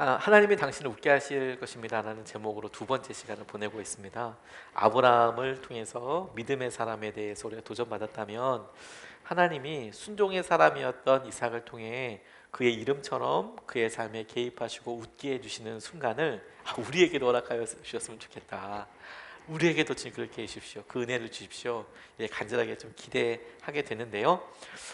하나님이 당신을 웃게 하실 것입니다 라는 제목으로 두 번째 시간을 보내고 있습니다. 아브라함을 통해서 믿음의 사람에 대해서 우리가 도전받았다면, 하나님이 순종의 사람이었던 이삭을 통해 그의 이름처럼 그의 삶에 개입하시고 웃게 해주시는 순간을 우리에게도 허락하여 주셨으면 좋겠다. 우리에게도 지금 그렇게 해주십시오. 그 은혜를 주십시오. 간절하게 좀 기대하게 되는데요.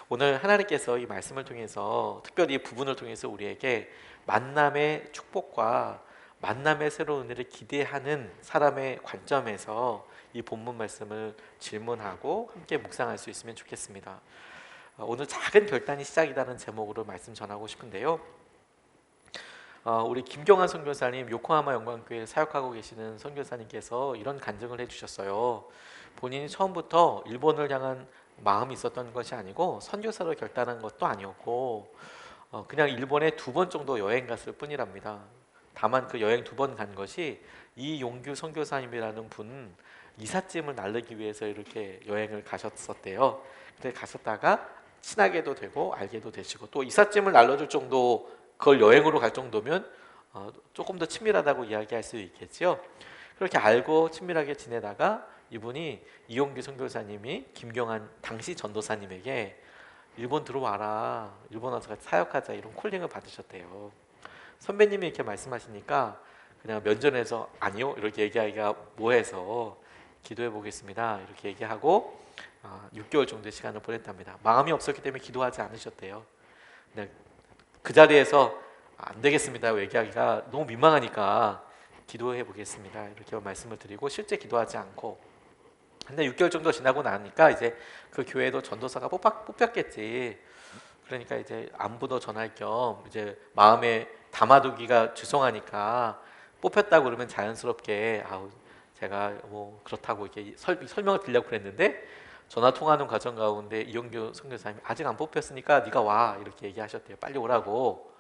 오늘 하나님께서 이 말씀을 통해서, 특별히 이 부분을 통해서 우리에게 만남의 축복과 만남의 새로운 은혜를 기대하는 사람의 관점에서 이 본문 말씀을 질문하고 함께 묵상할 수 있으면 좋겠습니다. 오늘 작은 결단이 시작이라는 제목으로 말씀 전하고 싶은데요. 우리 김경환 선교사님, 요코하마 영광교회 사역하고 계시는 선교사님께서 이런 간증을 해주셨어요. 본인이 처음부터 일본을 향한 마음이 있었던 것이 아니고 선교사로 결단한 것도 아니었고, 그냥 일본에 2번 정도 여행 갔을 뿐이랍니다. 다만 그 여행 2번 간 것이 이용규 선교사님이라는 분 이삿짐을 나르기 위해서 이렇게 여행을 가셨었대요. 근데 가셨다가 친하게도 되고 알게도 되시고, 또 이삿짐을 날려줄 정도, 그걸 여행으로 갈 정도면 조금 더 친밀하다고 이야기할 수 있겠죠. 그렇게 알고 친밀하게 지내다가 이분이, 이용규 선교사님이 김경환 당시 전도사님에게 일본 들어와라, 일본 와서 같이 사역하자, 이런 콜링을 받으셨대요. 선배님이 이렇게 말씀하시니까 그냥 면전에서 아니요 이렇게 얘기하기가 뭐해서 기도해 보겠습니다 이렇게 얘기하고 6개월 정도의 시간을 보냈답니다. 마음이 없었기 때문에 기도하지 않으셨대요. 근데 그 자리에서 안 되겠습니다 얘기하기가 너무 민망하니까 기도해 보겠습니다 이렇게 말씀을 드리고 실제 기도하지 않고, 근데 6개월 정도 지나고 나니까 이제 그 교회도 전도사가 뽑혔겠지. 그러니까 이제 안부도 전할 겸 이제 마음에 담아두기가 죄송하니까 뽑혔다고 그러면 자연스럽게 제가 뭐 그렇다고 이렇게 설명을 드리려고 그랬는데, 전화 통화하는 과정 가운데 이용규 선교사님이 아직 안 뽑혔으니까 네가 와 이렇게 얘기하셨대요. 빨리 오라고.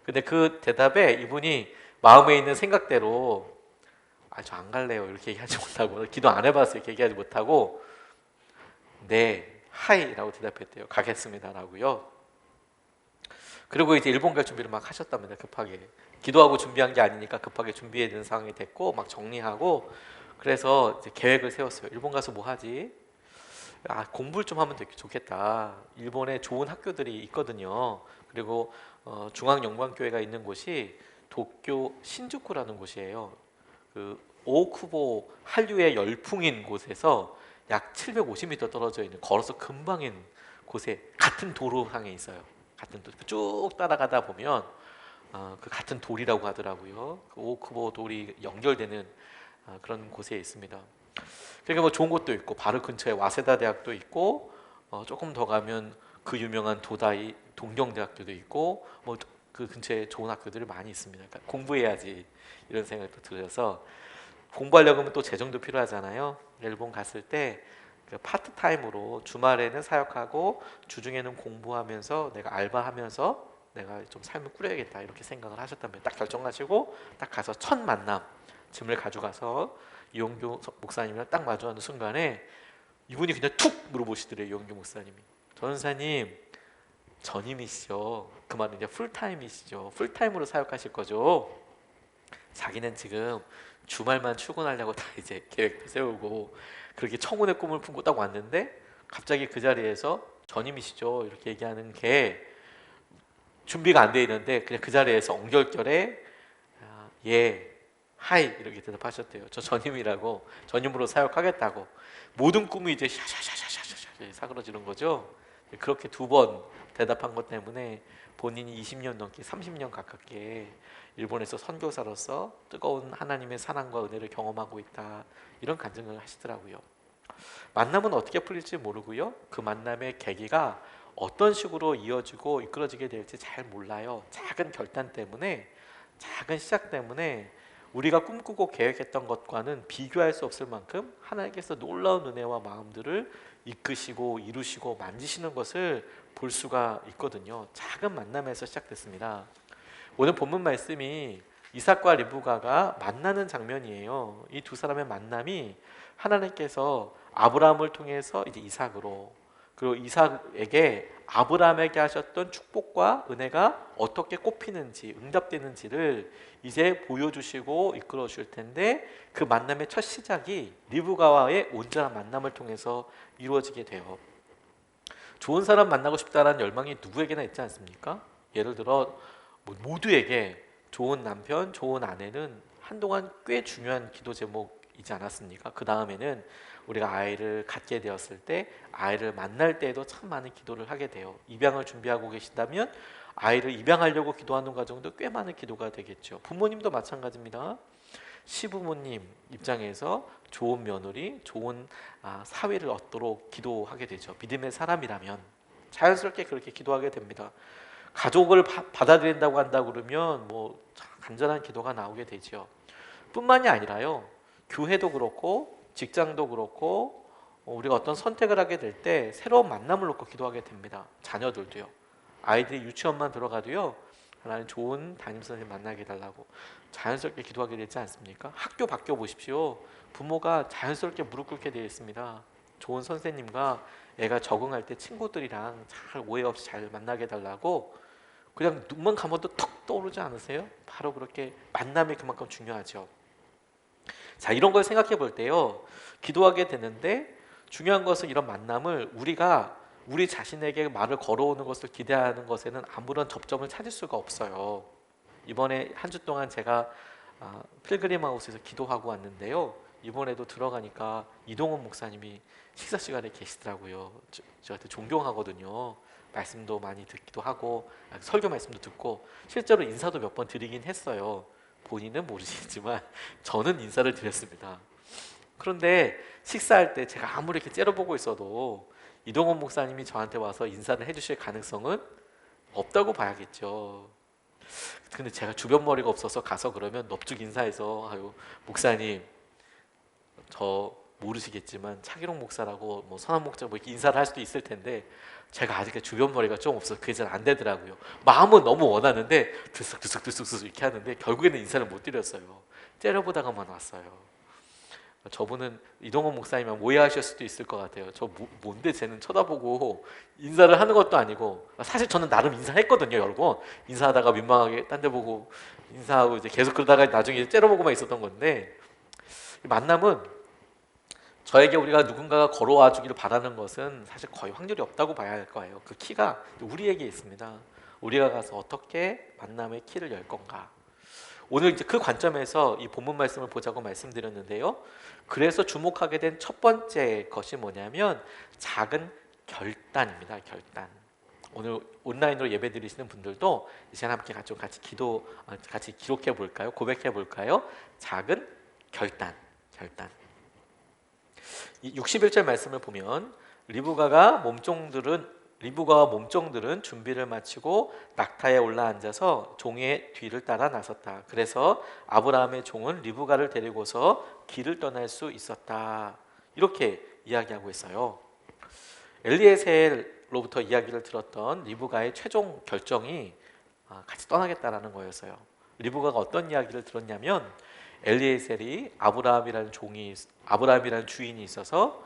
근데 그 대답에 이분이 마음에 있는 생각대로 저 안 갈래요 이렇게 얘기하지 못하고, 기도 안 해봤어요 이렇게 얘기하지 못하고, 네 하이라고 대답했대요. 가겠습니다라고요. 그리고 이제 일본 갈 준비를 막 하셨답니다. 급하게 기도하고 준비한 게 아니니까 급하게 준비해야 되는 상황이 됐고, 막 정리하고, 그래서 이제 계획을 세웠어요. 일본 가서 뭐 하지? 공부를 좀 하면 되게 좋겠다. 일본에 좋은 학교들이 있거든요. 그리고 중앙영광교회가 있는 곳이 도쿄 신주쿠라는 곳이에요. 그 오쿠보 한류의 열풍인 곳에서 약 750m 떨어져 있는, 걸어서 금방인 곳에 같은 도로상에 있어요. 같은 도로 쭉 따라가다 보면 그 같은 돌이라고 하더라고요. 그 오쿠보 돌이 연결되는 그런 곳에 있습니다. 그러니까 뭐 좋은 곳도 있고, 바로 근처에 와세다 대학도 있고, 조금 더 가면 그 유명한 도다이 동경대학교도 있고, 뭐 그 근처에 좋은 학교들이 많이 있습니다. 그러니까 공부해야지 이런 생각도 들어서, 공부하려고 하면 또 재정도 필요하잖아요. 일본 갔을 때 파트타임으로 주말에는 사역하고 주중에는 공부하면서 내가 알바하면서 내가 좀 삶을 꾸려야겠다 이렇게 생각을 하셨다면, 딱 결정하시고 딱 가서 첫 만남, 짐을 가져가서 이용규 목사님이랑 딱 마주하는 순간에 이분이 그냥 툭 물어보시더래요. 이용규 목사님이, 전사님 전임이시죠? 그 말은 이제 풀타임이시죠? 풀타임으로 사역하실 거죠? 자기는 지금 주말만 출근하려고 다 이제 계획도 세우고 그렇게 청혼의 꿈을 품고 딱 왔는데, 갑자기 그 자리에서 전임이시죠? 이렇게 얘기하는 게 준비가 안 돼 있는데 그냥 그 자리에서 엉결결에 예 하이 이렇게 대답하셨대요. 저 전임이라고, 전임으로 사역하겠다고. 모든 꿈이 이제 샤샤샤샤샤 사그러지는 거죠. 그렇게 2번 대답한 것 때문에 본인이 20년 넘게 30년 가깝게 일본에서 선교사로서 뜨거운 하나님의 사랑과 은혜를 경험하고 있다, 이런 간증을 하시더라고요. 만남은 어떻게 풀릴지 모르고요. 그 만남의 계기가 어떤 식으로 이어지고 이끌어지게 될지 잘 몰라요. 작은 결단 때문에, 작은 시작 때문에 우리가 꿈꾸고 계획했던 것과는 비교할 수 없을 만큼 하나님께서 놀라운 은혜와 마음들을 이끄시고 이루시고 만지시는 것을 볼 수가 있거든요. 작은 만남에서 시작됐습니다. 오늘 본문 말씀이 이삭과 리브가가 만나는 장면이에요. 이 두 사람의 만남이 하나님께서 아브라함을 통해서 이제 이삭으로, 그리고 이삭에게 아브라함에게 하셨던 축복과 은혜가 어떻게 꼽히는지 응답되는지를 이제 보여주시고 이끌어 주실 텐데, 그 만남의 첫 시작이 리브가와의 온전한 만남을 통해서 이루어지게 돼요. 좋은 사람 만나고 싶다라는 열망이 누구에게나 있지 않습니까? 예를 들어 모두에게 좋은 남편, 좋은 아내는 한동안 꽤 중요한 기도 제목이지 않았습니까? 그 다음에는 우리가 아이를 갖게 되었을 때, 아이를 만날 때에도 참 많은 기도를 하게 돼요. 입양을 준비하고 계신다면 아이를 입양하려고 기도하는 과정도 꽤 많은 기도가 되겠죠. 부모님도 마찬가지입니다. 시부모님 입장에서 좋은 며느리, 좋은 사위를 얻도록 기도하게 되죠. 믿음의 사람이라면 자연스럽게 그렇게 기도하게 됩니다. 가족을 받아들인다고 한다 그러면 뭐 간절한 기도가 나오게 되죠. 뿐만이 아니라요, 교회도 그렇고 직장도 그렇고 우리가 어떤 선택을 하게 될 때 새로운 만남을 놓고 기도하게 됩니다. 자녀들도요. 아이들이 유치원만 들어가도요, 하나님 좋은 담임선생님 만나게 해달라고 자연스럽게 기도하게 되지 않습니까? 학교 바뀌어 보십시오. 부모가 자연스럽게 무릎 꿇게 되어 있습니다. 좋은 선생님과 애가 적응할 때 친구들이랑 잘 오해 없이 잘 만나게 해달라고 그냥 눈만 감아도 턱 떠오르지 않으세요? 바로 그렇게 만남이 그만큼 중요하죠. 자, 이런 걸 생각해 볼 때요, 기도하게 되는데 중요한 것은 이런 만남을 우리가 우리 자신에게 말을 걸어오는 것을 기대하는 것에는 아무런 접점을 찾을 수가 없어요. 이번에 한 주 동안 제가 필그림 하우스에서 기도하고 왔는데요, 이번에도 들어가니까 이동훈 목사님이 식사 시간에 계시더라고요. 저한테 존경하거든요. 말씀도 많이 듣기도 하고 설교 말씀도 듣고 실제로 인사도 몇 번 드리긴 했어요. 본인은 모르시겠지만 저는 인사를 드렸습니다. 그런데 식사할 때 제가 아무리 이렇게 째려보고 있어도 이동훈 목사님이 저한테 와서 인사를 해주실 가능성은 없다고 봐야겠죠. 근데 제가 주변 머리가 없어서 가서 그러면 넙죽 인사해서, 아유 목사님 저 모르시겠지만 차기록 목사라고 뭐 선한 목자 뭐 이렇게 인사를 할 수도 있을 텐데 제가 아직 주변 머리가 좀 없어서 그게 잘 안 되더라고요. 마음은 너무 원하는데 들썩들썩 이렇게 하는데 결국에는 인사를 못 드렸어요. 째려보다가만 왔어요. 저분은 이동원 목사님이랑 오해하실 수도 있을 것 같아요. 저 뭔데 쟤는 쳐다보고 인사를 하는 것도 아니고, 사실 저는 나름 인사했거든요. 여러 번 인사하다가 민망하게 딴 데 보고 인사하고 이제 계속 그러다가 나중에 째려보고만 있었던 건데, 만남은 저에게 우리가 누군가가 걸어와 주기를 바라는 것은 사실 거의 확률이 없다고 봐야 할 거예요. 그 키가 우리에게 있습니다. 우리가 가서 어떻게 만남의 키를 열 건가. 오늘 이제 그 관점에서 이 본문 말씀을 보자고 말씀드렸는데요. 그래서 주목하게 된 첫 번째 것이 뭐냐면 작은 결단입니다. 결단. 오늘 온라인으로 예배 드리시는 분들도 이 시간 함께 같이 같이 기록해 볼까요? 고백해 볼까요? 작은 결단. 이 61절 말씀을 보면 리브가와 몸종들은 준비를 마치고 낙타에 올라앉아서 종의 뒤를 따라 나섰다. 그래서 아브라함의 종은 리브가를 데리고서 길을 떠날 수 있었다. 이렇게 이야기하고 있어요. 엘리에셀로부터 이야기를 들었던 리브가의 최종 결정이 같이 떠나겠다라는 거였어요. 리브가가 어떤 이야기를 들었냐면, 엘리에셀이 아브라함이라는 주인이 있어서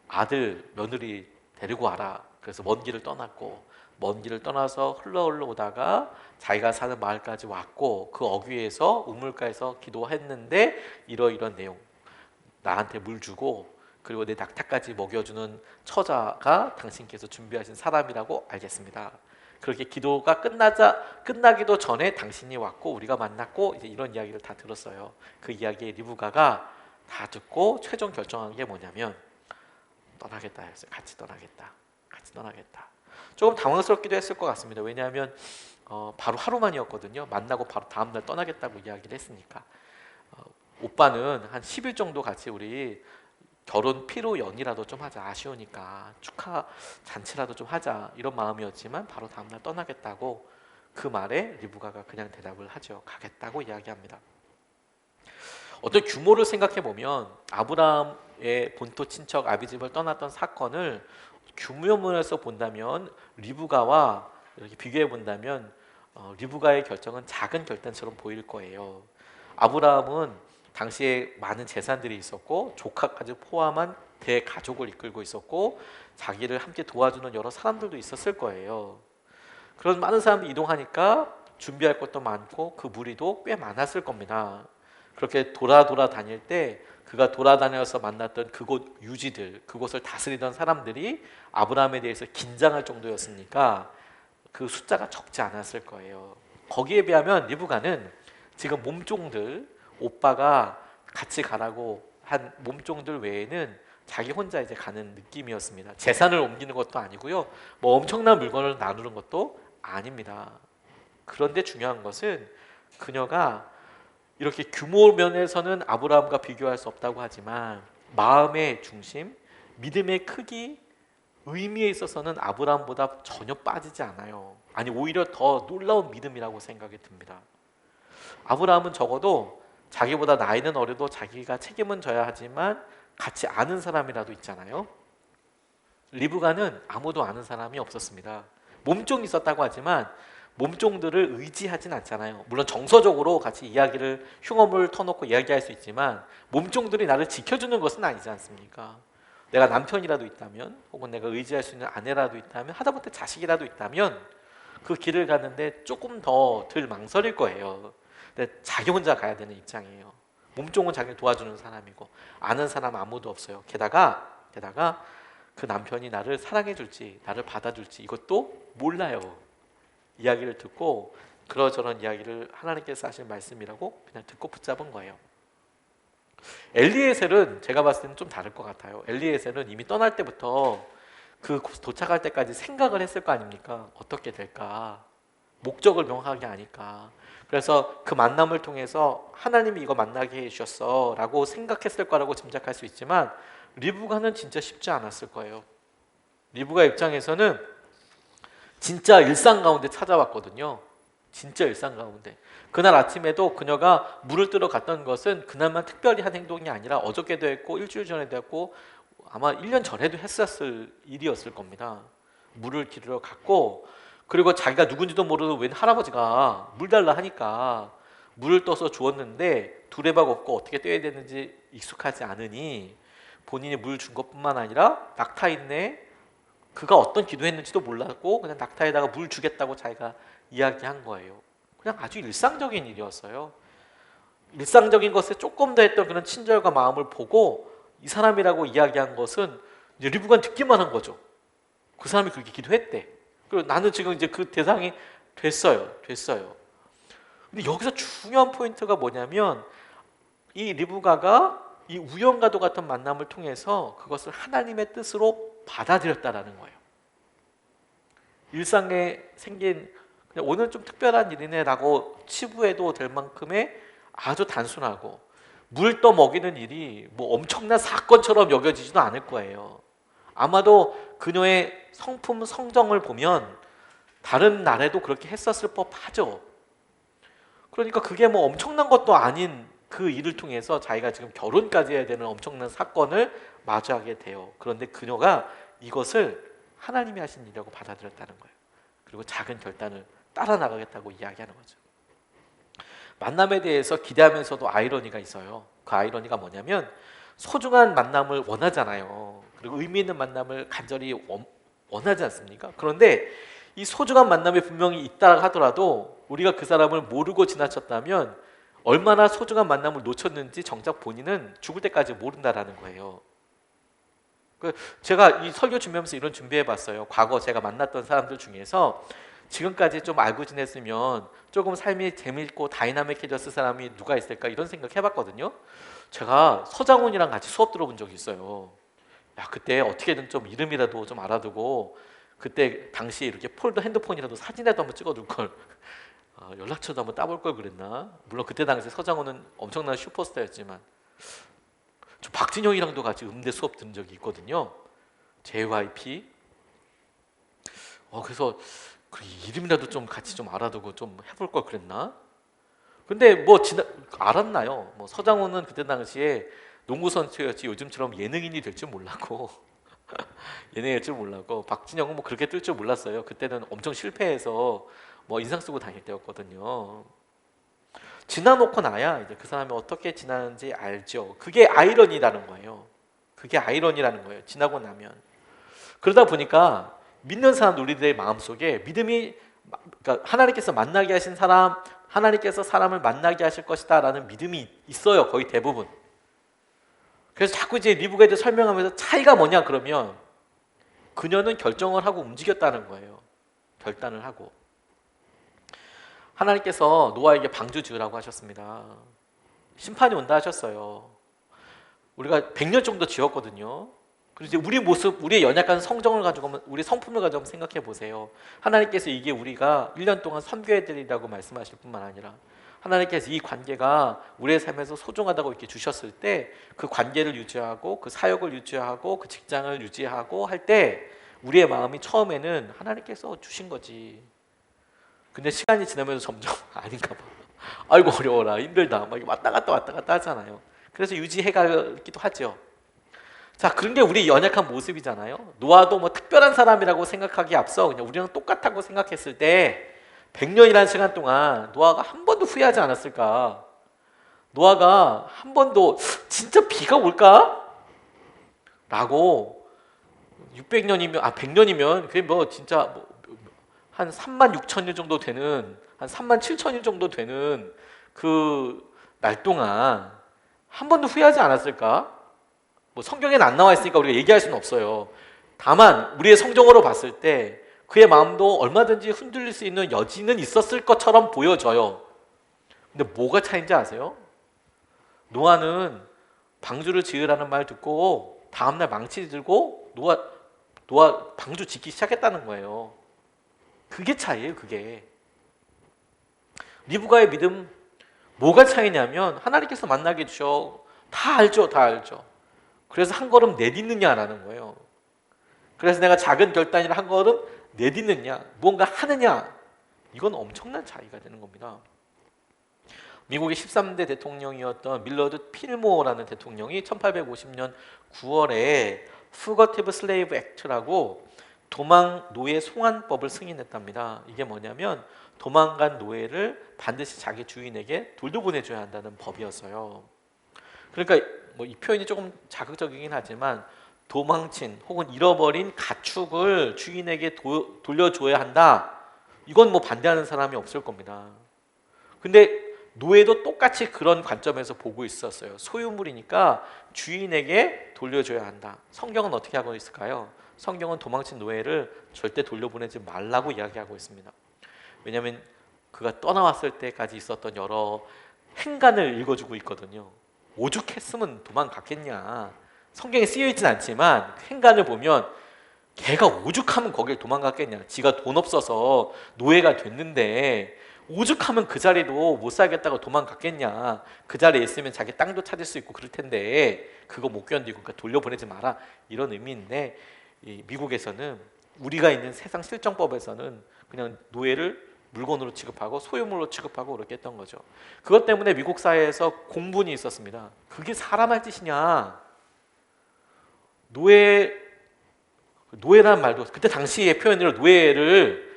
아들 며느리 데리고 와라. 그래서 먼 길을 떠났고, 먼 길을 떠나서 흘러 오다가 자기가 사는 마을까지 왔고, 그 어귀에서 우물가에서 기도했는데 이런 내용, 나한테 물 주고 그리고 내 낙타까지 먹여주는 처자가 당신께서 준비하신 사람이라고 알겠습니다. 그렇게 기도가 끝나기도 전에 당신이 왔고 우리가 만났고, 이제 이런 이야기를 다 들었어요. 그 이야기에 리브가가 다 듣고 최종 결정한 게 뭐냐면 떠나겠다 했어요. 같이 떠나겠다. 조금 당황스럽기도 했을 것 같습니다. 왜냐하면 바로 하루만이었거든요. 만나고 바로 다음날 떠나겠다고 이야기를 했으니까. 오빠는 한 10일 정도 같이 우리 결혼 피로 연이라도 좀 하자, 아쉬우니까 축하 잔치라도 좀 하자, 이런 마음이었지만 바로 다음날 떠나겠다고, 그 말에 리브가가 그냥 대답을 하죠. 가겠다고 이야기합니다. 어떤 규모를 생각해 보면 아브라함의 본토 친척 아비집을 떠났던 사건을 규모면에서 본다면 리브가와 이렇게 비교해 본다면 리브가의 결정은 작은 결단처럼 보일 거예요. 아브라함은 당시에 많은 재산들이 있었고 조카까지 포함한 대가족을 이끌고 있었고 자기를 함께 도와주는 여러 사람들도 있었을 거예요. 그런 많은 사람들이 이동하니까 준비할 것도 많고 그 무리도 꽤 많았을 겁니다. 그렇게 돌아 다닐 때 그가 돌아다녀서 만났던 그곳 유지들, 그곳을 다스리던 사람들이 아브라함에 대해서 긴장할 정도였으니까 그 숫자가 적지 않았을 거예요. 거기에 비하면 리브가는 지금 몸종들, 오빠가 같이 가라고 한 몸종들 외에는 자기 혼자 이제 가는 느낌이었습니다. 재산을 옮기는 것도 아니고요, 뭐 엄청난 물건을 나누는 것도 아닙니다. 그런데 중요한 것은 그녀가 이렇게 규모 면에서는 아브라함과 비교할 수 없다고 하지만 마음의 중심, 믿음의 크기, 의미에 있어서는 아브라함보다 전혀 빠지지 않아요. 아니 오히려 더 놀라운 믿음이라고 생각이 듭니다. 아브라함은 적어도 자기보다 나이는 어려도 자기가 책임은 져야 하지만 같이 아는 사람이라도 있잖아요. 리브가는 아무도 아는 사람이 없었습니다. 몸종이 있었다고 하지만 몸종들을 의지하진 않잖아요. 물론 정서적으로 같이 이야기를 흉엄을 터놓고 이야기할 수 있지만 몸종들이 나를 지켜주는 것은 아니지 않습니까? 내가 남편이라도 있다면 혹은 내가 의지할 수 있는 아내라도 있다면 하다못해 자식이라도 있다면 그 길을 가는데 조금 더 덜 망설일 거예요. 근데 자기 혼자 가야 되는 입장이에요. 몸종은 자기를 도와주는 사람이고 아는 사람 아무도 없어요. 게다가 그 남편이 나를 사랑해 줄지 나를 받아줄지 이것도 몰라요. 이야기를 듣고 그러저런 이야기를 하나님께서 하신 말씀이라고 그냥 듣고 붙잡은 거예요. 엘리에셀은 제가 봤을 때는 좀 다를 것 같아요. 엘리에셀은 이미 떠날 때부터 그 도착할 때까지 생각을 했을 거 아닙니까? 어떻게 될까? 목적을 명확하게 아니까. 그래서 그 만남을 통해서 하나님이 이거 만나게 해주셨어 라고 생각했을 거라고 짐작할 수 있지만 리브가는 진짜 쉽지 않았을 거예요. 리브가 입장에서는 진짜 일상 가운데 찾아왔거든요. 진짜 일상 가운데. 그날 아침에도 그녀가 물을 뜨러 갔던 것은 그날만 특별히 한 행동이 아니라 어저께도 했고 일주일 전에도 했고 아마 1년 전에도 했었을 일이었을 겁니다. 물을 기르러 갔고 그리고 자기가 누군지도 모르는 웬 할아버지가 물 달라 하니까 물을 떠서 주었는데 두레박 없고 어떻게 떼야 되는지 익숙하지 않으니 본인이 물 준 것뿐만 아니라 낙타있네 그가 어떤 기도했는지도 몰랐고 그냥 낙타에다가 물 주겠다고 자기가 이야기한 거예요. 그냥 아주 일상적인 일이었어요. 일상적인 것에 조금 더 했던 그런 친절과 마음을 보고 이 사람이라고 이야기한 것은 이제 리브가 듣기만 한 거죠. 그 사람이 그렇게 기도했대. 그리고 나는 지금 이제 그 대상이 됐어요. 근데 여기서 중요한 포인트가 뭐냐면 이 리브가가 이 우연과도 같은 만남을 통해서 그것을 하나님의 뜻으로 받아들였다라는 거예요. 일상에 생긴 오늘 좀 특별한 일이네라고 치부해도 될 만큼의 아주 단순하고 물 떠 먹이는 일이 뭐 엄청난 사건처럼 여겨지지도 않을 거예요. 아마도 그녀의 성품 성정을 보면 다른 날에도 그렇게 했었을 법하죠. 그러니까 그게 뭐 엄청난 것도 아닌 그 일을 통해서 자기가 지금 결혼까지 해야 되는 엄청난 사건을 마주하게 돼요. 그런데 그녀가 이것을 하나님이 하신 일이라고 받아들였다는 거예요. 그리고 작은 결단을 따라 나가겠다고 이야기하는 거죠. 만남에 대해서 기대하면서도 아이러니가 있어요. 그 아이러니가 뭐냐면 소중한 만남을 원하잖아요. 그리고 의미 있는 만남을 간절히 원하지 않습니까? 그런데 이 소중한 만남이 분명히 있다 하더라도 우리가 그 사람을 모르고 지나쳤다면 얼마나 소중한 만남을 놓쳤는지 정작 본인은 죽을 때까지 모른다라는 거예요. 제가 이 설교 준비하면서 이런 준비해봤어요. 과거 제가 만났던 사람들 중에서 지금까지 좀 알고 지냈으면 조금 삶이 재미있고 다이나믹해졌을 사람이 누가 있을까 이런 생각 해봤거든요. 제가 서장훈이랑 같이 수업 들어본 적이 있어요. 야, 그때 어떻게든 좀 이름이라도 좀 알아두고 그때 당시 이렇게 폴더 핸드폰이라도 사진이라도 한번 찍어둘 걸 연락처도 한번 따볼 걸 그랬나. 물론 그때 당시 서장훈은 엄청난 슈퍼스타였지만 저 박진영이랑도 같이 음대 수업 들은 적이 있거든요. JYP. 그래서 이름이라도 좀 같이 좀 알아두고 좀 해볼 걸 그랬나. 근데 뭐 알았나요? 뭐 서장훈은 그때 당시에 농구 선수였지 요즘처럼 예능인이 될 줄 몰랐고 예능일 줄 몰랐고 박진영은 뭐 그렇게 뜰 줄 몰랐어요. 그때는 엄청 실패해서 뭐 인상 쓰고 다닐 때였거든요. 지나놓고 나야 이제 그 사람이 어떻게 지나는지 알죠. 그게 아이러니라는 거예요. 그게 아이러니라는 거예요. 지나고 나면. 그러다 보니까 믿는 사람 우리들의 마음속에 믿음이, 그러니까 하나님께서 만나게 하신 사람, 하나님께서 사람을 만나게 하실 것이다 라는 믿음이 있어요. 거의 대부분. 그래서 자꾸 이제 리브가에 대해 설명하면서 차이가 뭐냐 그러면 그녀는 결정을 하고 움직였다는 거예요. 결단을 하고. 하나님께서 노아에게 방주 지으라고 하셨습니다. 심판이 온다 하셨어요. 우리가 100년 정도 지었거든요. 그리고 이제 우리 모습, 우리의 연약한 성정을 가지고, 우리 성품을 가지고 한번 생각해 보세요. 하나님께서 이게 우리가 1년 동안 섬겨야 되리라고 말씀하실 뿐만 아니라 하나님께서 이 관계가 우리의 삶에서 소중하다고 이렇게 주셨을 때 그 관계를 유지하고 그 사역을 유지하고 그 직장을 유지하고 할 때 우리의 마음이 처음에는 하나님께서 주신 거지. 근데 시간이 지나면서 점점 아닌가 봐. 아이고 어려워라, 힘들다, 막 왔다 갔다 하잖아요. 그래서 유지해가기도 하죠. 자, 그런 게 우리 연약한 모습이잖아요. 노아도 뭐 특별한 사람이라고 생각하기에 앞서 그냥 우리랑 똑같다고 생각했을 때 100년이라는 시간 동안 노아가 한 번도 후회하지 않았을까? 노아가 한 번도 진짜 비가 올까? 라고 600년이면 100년이면 그게 뭐 진짜 한 3만 6천 년 정도 되는, 한 3만 7천 년 정도 되는 그 날 동안 한 번도 후회하지 않았을까? 뭐 성경에는 안 나와 있으니까 우리가 얘기할 수는 없어요. 다만 우리의 성경으로 봤을 때 그의 마음도 얼마든지 흔들릴 수 있는 여지는 있었을 것처럼 보여져요. 근데 뭐가 차이인지 아세요? 노아는 방주를 지으라는 말 듣고 다음날 망치 들고 노아 방주 짓기 시작했다는 거예요. 그게 차이예요. 그게. 리브가의 믿음 뭐가 차이냐면 하나님께서 만나게 해주셔. 다 알죠. 다 알죠. 그래서 한 걸음 내딛느냐라는 거예요. 그래서 내가 작은 결단이라 한 걸음 내딛느냐, 무언가 하느냐, 이건 엄청난 차이가 되는 겁니다. 미국의 13대 대통령이었던 밀러드 필모어라는 대통령이 1850년 9월에 Fugitive Slave Act라고 도망 노예 송환법을 승인했답니다. 이게 뭐냐면 도망간 노예를 반드시 자기 주인에게 돌려보내줘야 한다는 법이었어요. 그러니까 뭐 이 표현이 조금 자극적이긴 하지만 도망친 혹은 잃어버린 가축을 주인에게 돌려줘야 한다. 이건 뭐 반대하는 사람이 없을 겁니다. 근데 노예도 똑같이 그런 관점에서 보고 있었어요. 소유물이니까 주인에게 돌려줘야 한다. 성경은 어떻게 하고 있을까요? 성경은 도망친 노예를 절대 돌려보내지 말라고 이야기하고 있습니다. 왜냐하면 그가 떠나왔을 때까지 있었던 여러 행간을 읽어주고 있거든요. 오죽했으면 도망갔겠냐. 성경에 쓰여있진 않지만 행간을 보면 걔가 오죽하면 거길 도망갔겠냐. 지가 돈 없어서 노예가 됐는데 오죽하면 그 자리도 못 살겠다고 도망갔겠냐. 그 자리에 있으면 자기 땅도 찾을 수 있고 그럴 텐데 그거 못 견디고 그러니까 돌려보내지 마라, 이런 의미인데, 이 미국에서는 우리가 있는 세상 실정법에서는 그냥 노예를 물건으로 취급하고 소유물로 취급하고 그렇게 했던 거죠. 그것 때문에 미국 사회에서 공분이 있었습니다. 그게 사람 할 짓이냐. 노예라는 말도 그때 당시의 표현으로 노예를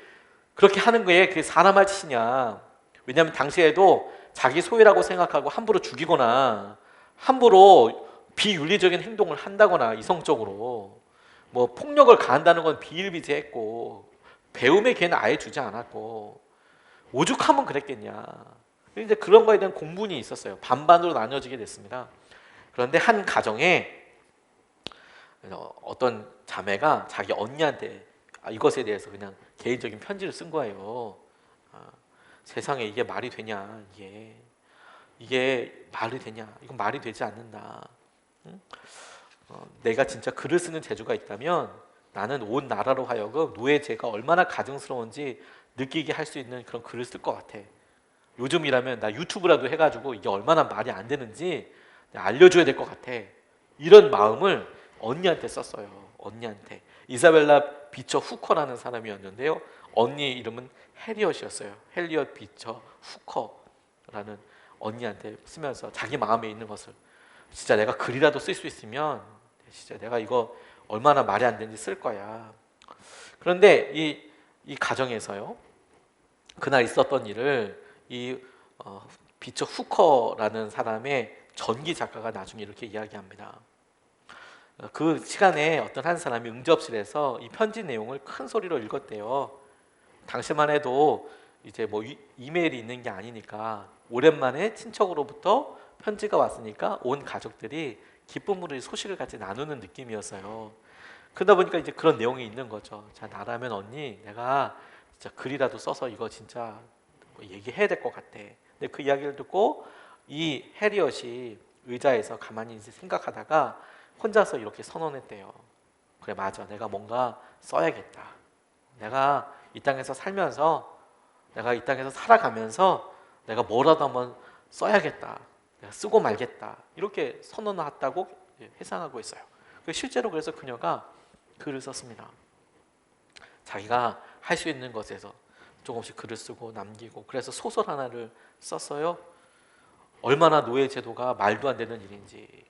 그렇게 하는 거에 그게 사람 할 짓이냐. 왜냐하면 당시에도 자기 소유라고 생각하고 함부로 죽이거나 함부로 비윤리적인 행동을 한다거나 이성적으로 뭐 폭력을 가한다는 건 비일비재했고 배움의 기회는 아예 주지 않았고 오죽하면 그랬겠냐. 이제 그런 거에 대한 공분이 있었어요. 반반으로 나뉘어지게 됐습니다. 그런데 한 가정에 어떤 자매가 자기 언니한테 이것에 대해서 그냥 개인적인 편지를 쓴 거예요. 세상에 이게 말이 되냐, 이게 말이 되냐, 이건 말이 되지 않는다. 응? 내가 진짜 글을 쓰는 재주가 있다면 나는 온 나라로 하여금 노예제가 얼마나 가증스러운지 느끼게 할 수 있는 그런 글을 쓸 것 같아. 요즘이라면 나 유튜브라도 해가지고 이게 얼마나 말이 안 되는지 알려줘야 될 것 같아. 이런 마음을 언니한테 썼어요. 언니한테. 이사벨라 비처 후커라는 사람이었는데요. 언니 이름은 해리엇이었어요. 해리엇 비처 후커라는 언니한테 쓰면서 자기 마음에 있는 것을, 진짜 내가 글이라도 쓸 수 있으면 진짜 내가 이거 얼마나 말이 안 되는지 쓸 거야. 그런데 이 가정에서요, 그날 있었던 일을 이 비처 후커라는 사람의 전기 작가가 나중에 이렇게 이야기합니다. 그 시간에 어떤 한 사람이 응접실에서 이 편지 내용을 큰 소리로 읽었대요. 당시만 해도 이제 뭐 이메일이 있는 게 아니니까 오랜만에 친척으로부터 편지가 왔으니까 온 가족들이 기쁨으로 소식을 같이 나누는 느낌이었어요. 그러다 보니까 이제 그런 내용이 있는 거죠. 자, 나라면 언니, 내가 진짜 글이라도 써서 이거 진짜 뭐 얘기해야 될 것 같아. 근데 그 이야기를 듣고 이 해리엇이 의자에서 가만히 생각하다가 혼자서 이렇게 선언했대요. 그래, 맞아. 내가 뭔가 써야겠다. 내가 이 땅에서 살면서, 내가 이 땅에서 살아가면서 내가 뭐라도 한번 써야겠다. 내가 쓰고 말겠다. 이렇게 선언했다고 회상하고 있어요. 실제로 그래서 그녀가 글을 썼습니다. 자기가 할 수 있는 것에서 조금씩 글을 쓰고 남기고, 그래서 소설 하나를 썼어요. 얼마나 노예 제도가 말도 안 되는 일인지.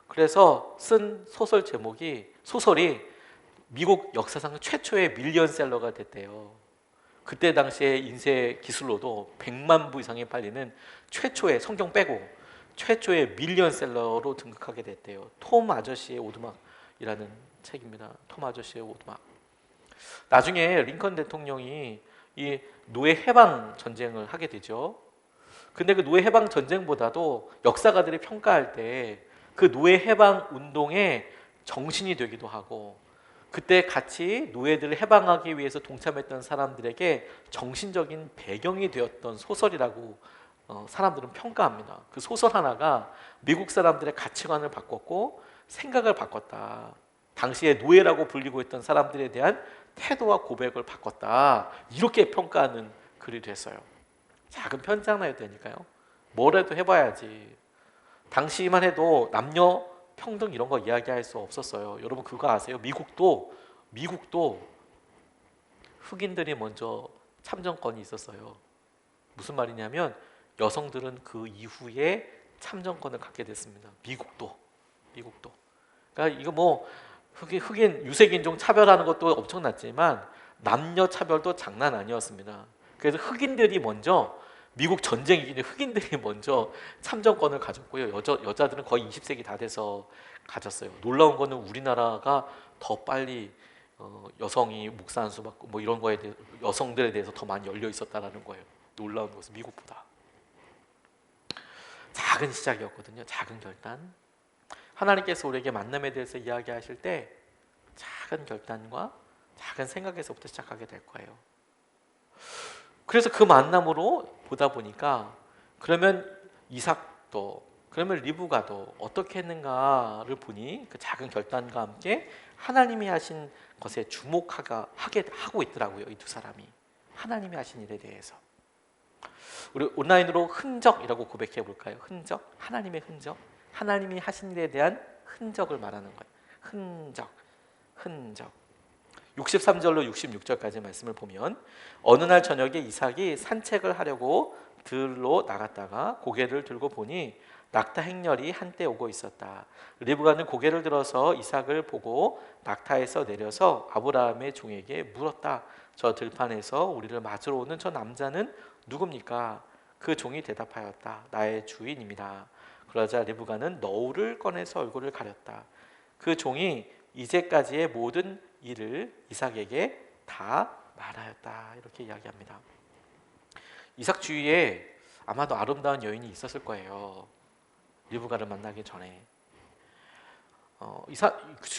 그래서 쓴 소설 제목이, 소설이 미국 역사상 최초의 밀리언셀러가 됐대요. 그때 당시에 인쇄 기술로도 100만 부 이상이 팔리는 최초의, 성경 빼고 최초의 밀리언셀러로 등극하게 됐대요. 톰 아저씨의 오두막이라는 책입니다. 톰 아저씨의 오두막. 나중에 링컨 대통령이 이 노예 해방 전쟁을 하게 되죠. 근데 그 노예 해방 전쟁보다도 역사가들이 평가할 때 그 노예 해방 운동의 정신이 되기도 하고, 그때 같이 노예들을 해방하기 위해서 동참했던 사람들에게 정신적인 배경이 되었던 소설이라고 사람들은 평가합니다. 그 소설 하나가 미국 사람들의 가치관을 바꿨고 생각을 바꿨다. 당시에 노예라고 불리고 있던 사람들에 대한 태도와 고백을 바꿨다. 이렇게 평가하는 글이 됐어요. 작은 편지 하나였다니까요. 뭐라도 해봐야지. 당시만 해도 남녀 평등 이런 거 이야기할 수 없었어요. 여러분 그거 아세요? 미국도 흑인들이 먼저 참정권이 있었어요. 무슨 말이냐면 여성들은 그 이후에 참정권을 갖게 됐습니다. 미국도. 그러니까 이거 뭐 흑인 유색인종 차별하는 것도 엄청났지만 남녀 차별도 장난 아니었습니다. 그래서 흑인들이 먼저, 미국 전쟁 이기는 흑인들이 먼저 참정권을 가졌고요. 여자들은 거의 20세기 다 돼서 가졌어요. 놀라운 거는 우리나라가 더 빨리 여성이 목산수 받고 뭐 이런 거에 대해, 여성들에 대해서 더 많이 열려 있었다라는 거예요. 놀라운 것은 미국보다. 작은 시작이었거든요. 작은 결단. 하나님께서 우리에게 만남에 대해서 이야기하실 때 작은 결단과 작은 생각에서부터 시작하게 될 거예요. 그래서 그 만남으로 보다 보니까, 그러면 이삭도, 그러면 리브가도 어떻게 했는가를 보니 그 작은 결단과 함께 하나님이 하신 것에 주목하게 하고 있더라고요. 이 두 사람이 하나님이 하신 일에 대해서. 우리 온라인으로 흔적이라고 고백해 볼까요? 흔적, 하나님의 흔적, 하나님이 하신 일에 대한 흔적을 말하는 거예요. 흔적. 63절로 66절까지 말씀을 보면, 어느 날 저녁에 이삭이 산책을 하려고 들로 나갔다가 고개를 들고 보니 낙타 행렬이 한때 오고 있었다. 리브가는 고개를 들어서 이삭을 보고 낙타에서 내려서 아브라함의 종에게 물었다. 저 들판에서 우리를 맞으러 오는 저 남자는 누굽니까? 그 종이 대답하였다. 나의 주인입니다. 그러자 리브가는 너울을 꺼내서 얼굴을 가렸다. 그 종이 이제까지의 모든 일을 이삭에게 다 말하였다. 이렇게 이야기합니다. 이삭 주위에 아마도 아름다운 여인이 있었을 거예요. 리브가를 만나기 전에.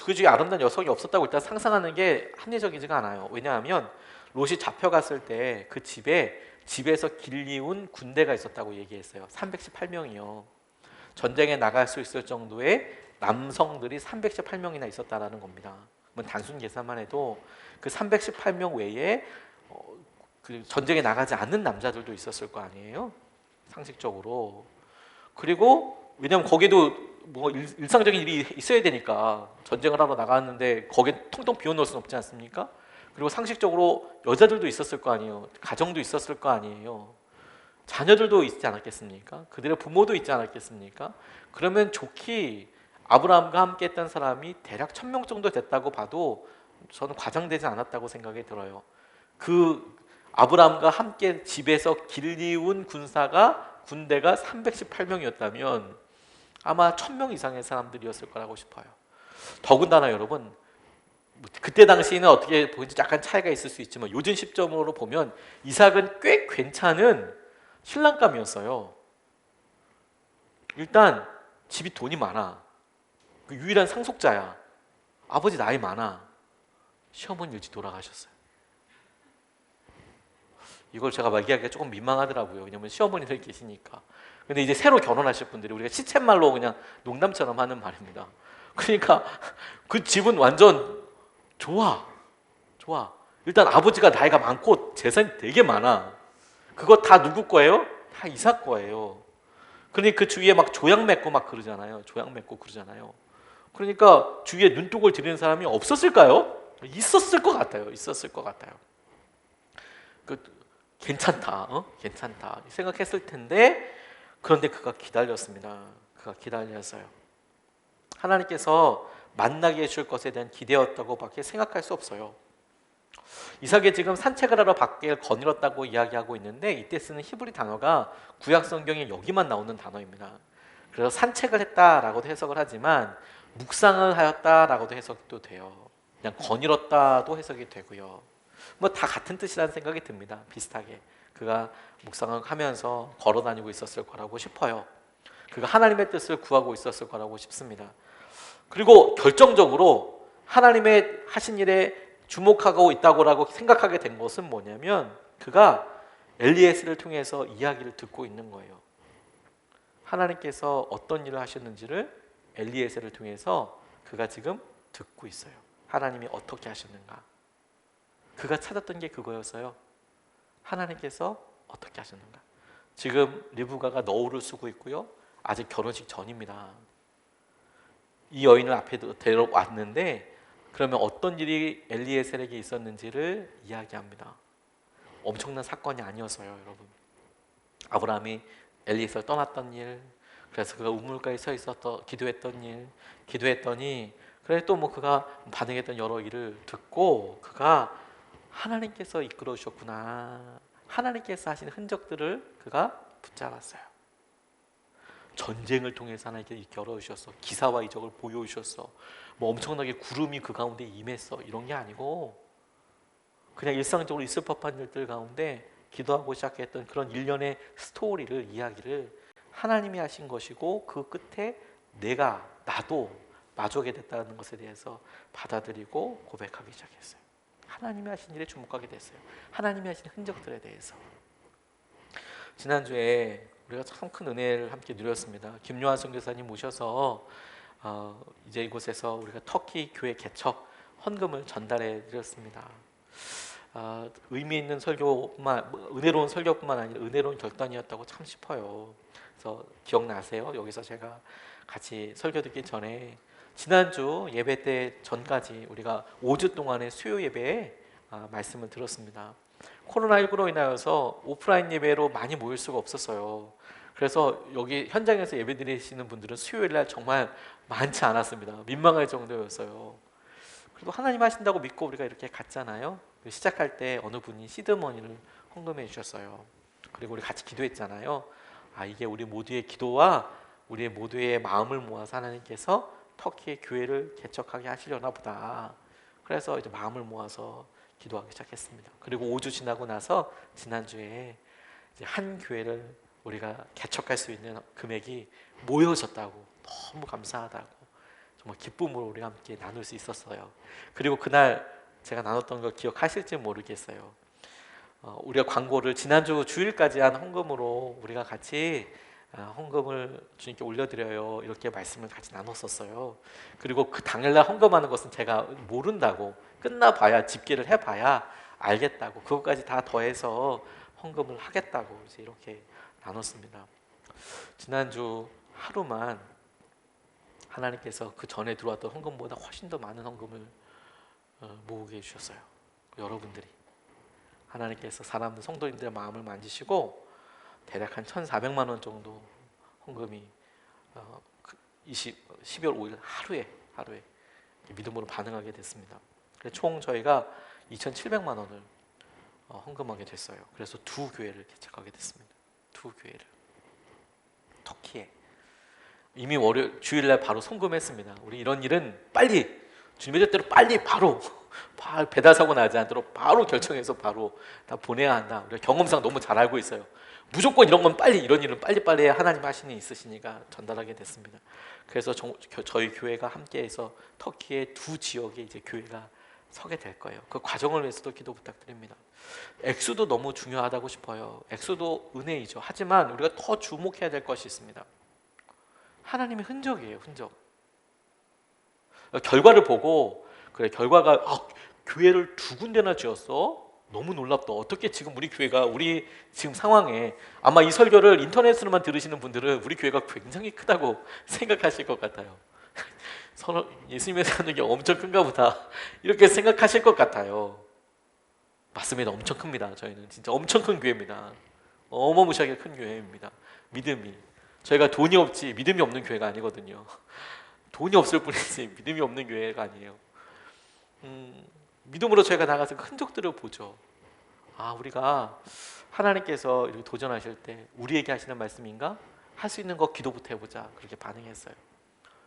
그 중에 아름다운 여성이 없었다고 일단 상상하는 게 합리적이지가 않아요. 왜냐하면 롯이 잡혀갔을 때 그 집에서 길리운 군대가 있었다고 얘기했어요. 318명이요. 전쟁에 나갈 수 있을 정도의 남성들이 318명이나 있었다라는 겁니다. 단순 계산만 해도 그 318명 외에 그 전쟁에 나가지 않는 남자들도 있었을 거 아니에요, 상식적으로. 그리고 왜냐하면 거기도 뭐 일상적인 일이 있어야 되니까 전쟁을 하러 나갔는데 거기에 통통 비워놓을 수는 없지 않습니까? 그리고 상식적으로 여자들도 있었을 거 아니에요. 가정도 있었을 거 아니에요. 자녀들도 있지 않았겠습니까? 그들의 부모도 있지 않았겠습니까? 그러면 좋게 아브라함과 함께 했던 사람이 대략 1000명 정도 됐다고 봐도 저는 과장되지 않았다고 생각이 들어요. 그 아브라함과 함께 집에서 길리운 군사가 군대가 318명이었다면 아마 1000명 이상의 사람들이었을 거라고 싶어요. 더군다나 여러분, 그때 당시에는 어떻게 보든지 약간 차이가 있을 수 있지만 요즘 시점으로 보면 이삭은 꽤 괜찮은 신랑감이었어요. 일단 집이 돈이 많아. 그 유일한 상속자야. 아버지 나이 많아. 시어머니 일찍 돌아가셨어요. 이걸 제가 말하기가 조금 민망하더라고요. 왜냐면 시어머니들 계시니까. 근데 이제 새로 결혼하실 분들이 우리가 시쳇말로 그냥 농담처럼 하는 말입니다. 그러니까 그 집은 완전 좋아. 일단 아버지가 나이가 많고 재산이 되게 많아. 그거 다 누구 거예요? 다 이삭 거예요. 그러니 그 주위에 막 조약 맺고 막 그러잖아요. 그러니까 주위에 눈독을 들이는 사람이 없었을까요? 있었을 것 같아요. 그 괜찮다, 괜찮다 생각했을 텐데, 그런데 그가 기다렸습니다. 하나님께서 만나게 해줄 것에 대한 기대였다고밖에 생각할 수 없어요. 이삭이 지금 산책을 하러 밖에 거닐었다고 이야기하고 있는데, 이때 쓰는 히브리 단어가 구약 성경에 여기만 나오는 단어입니다. 그래서 산책을 했다라고도 해석을 하지만 묵상을 하였다라고도 해석도 돼요. 그냥 거닐었다도 해석이 되고요. 뭐 다 같은 뜻이라는 생각이 듭니다. 비슷하게 그가 묵상을 하면서 걸어다니고 있었을 거라고 싶어요. 그가 하나님의 뜻을 구하고 있었을 거라고 싶습니다. 그리고 결정적으로 하나님의 하신 일에 주목하고 있다고 생각하게 된 것은 뭐냐면, 그가 엘리에셀을 통해서 이야기를 듣고 있는 거예요. 하나님께서 어떤 일을 하셨는지를 엘리에셀을 통해서 그가 지금 듣고 있어요. 하나님이 어떻게 하셨는가. 그가 찾았던 게 그거였어요. 하나님께서 어떻게 하셨는가. 지금 리브가가 너울을 쓰고 있고요. 아직 결혼식 전입니다. 이 여인을 앞에 데려왔는데, 그러면 어떤 일이 엘리에셀에게 있었는지를 이야기합니다. 엄청난 사건이 아니었어요, 여러분. 아브라함이 엘리에셀을 떠났던 일, 그래서 그가 우물가에 서 있었던 기도했더니 그래 또 뭐 그가 반응했던 여러 일을 듣고, 그가 하나님께서 이끌어 주셨구나, 하나님께서 하신 흔적들을 그가 붙잡았어요. 전쟁을 통해서 하나님께 이렇게 열어주셨어. 기사와 이적을 보여주셨어. 뭐 엄청나게 구름이 그 가운데 임했어. 이런 게 아니고 그냥 일상적으로 있을 법한 일들 가운데 기도하고 시작했던 그런 일련의 스토리를, 이야기를 하나님이 하신 것이고, 그 끝에 나도 마주하게 됐다는 것에 대해서 받아들이고 고백하기 시작했어요. 하나님이 하신 일에 주목하게 됐어요. 하나님이 하신 흔적들에 대해서. 지난주에 우리가 참 큰 은혜를 함께 누렸습니다. 김요한 선교사님 모셔서 이제 이곳에서 우리가 터키 교회 개척 헌금을 전달해 드렸습니다. 의미 있는 은혜로운 설교뿐만 아니라 은혜로운 결단이었다고 참 싶어요. 그래서 기억나세요? 여기서 제가 같이 설교 듣기 전에 지난주 예배 때 전까지 우리가 5주 동안의 수요 예배에 말씀을 들었습니다. 코로나19로 인하여서 오프라인 예배로 많이 모일 수가 없었어요. 그래서 여기 현장에서 예배 드리시는 분들은 수요일 날 정말 많지 않았습니다. 민망할 정도였어요. 그래도 하나님 하신다고 믿고 우리가 이렇게 갔잖아요. 시작할 때 어느 분이 시드머니를 헌금해 주셨어요. 그리고 우리 같이 기도했잖아요. 이게 우리 모두의 기도와 우리 모두의 마음을 모아서 하나님께서 터키의 교회를 개척하게 하시려나 보다. 그래서 이제 마음을 모아서 기도하기 시작했습니다. 그리고 5주 지나고 나서 지난주에 이제 한 교회를 우리가 개척할 수 있는 금액이 모여졌다고, 너무 감사하다고, 정말 기쁨으로 우리가 함께 나눌 수 있었어요. 그리고 그날 제가 나눴던 걸 기억하실지 모르겠어요. 우리가 광고를 지난주 주일까지 한 헌금으로 우리가 같이 헌금을 주님께 올려드려요, 이렇게 말씀을 같이 나눴었어요. 그리고 그 당일날 헌금하는 것은 제가 모른다고, 끝나봐야, 집계를 해봐야 알겠다고, 그것까지 다 더해서 헌금을 하겠다고 이제 이렇게 나눴습니다. 지난주 하루만 하나님께서 그 전에 들어왔던 헌금보다 훨씬 더 많은 헌금을 모으게 해주셨어요. 여러분들이 하나님께서 사람들, 성도님들의 마음을 만지시고 대략 한 1,400만 원 정도 헌금이 12월 5일 하루에 믿음으로 반응하게 됐습니다. 총 저희가 2,700만 원을 헌금하게 됐어요. 그래서 두 교회를 개척하게 됐습니다. 두 교회를. 터키에. 이미 주일날 바로 송금했습니다. 우리 이런 일은 빨리 주님의 뜻대로 빨리 바로 배달 사고 나지 않도록 바로 결정해서 바로 다 보내야 한다. 우리가 경험상 너무 잘 알고 있어요. 무조건 이런 건 빨리, 이런 일은 빨리빨리 하나님 하시니 있으시니까 전달하게 됐습니다. 그래서 저희 교회가 함께해서 터키의 두 지역에 이제 교회가 서게 될 거예요. 그 과정을 위해서도 기도 부탁드립니다. 액수도 너무 중요하다고 싶어요. 액수도 은혜이죠. 하지만 우리가 더 주목해야 될 것이 있습니다. 하나님의 흔적이에요. 흔적. 결과를 보고 그래, 결과가 교회를 두 군데나 지었어? 너무 놀랍다. 어떻게 지금 우리 교회가 우리 지금 상황에, 아마 이 설교를 인터넷으로만 들으시는 분들은 우리 교회가 굉장히 크다고 생각하실 것 같아요. 서로 예수님의 사는 게 엄청 큰가 보다 이렇게 생각하실 것 같아요. 맞습니다. 엄청 큽니다. 저희는 진짜 엄청 큰 교회입니다. 어마무시하게 큰 교회입니다. 믿음이, 저희가 돈이 없지 믿음이 없는 교회가 아니거든요. 돈이 없을 뿐이지 믿음이 없는 교회가 아니에요. 믿음으로 저희가 나가서 그 흔적들을 보죠. 우리가 하나님께서 이렇게 도전하실 때 우리에게 하시는 말씀인가? 할 수 있는 거 기도부터 해보자. 그렇게 반응했어요.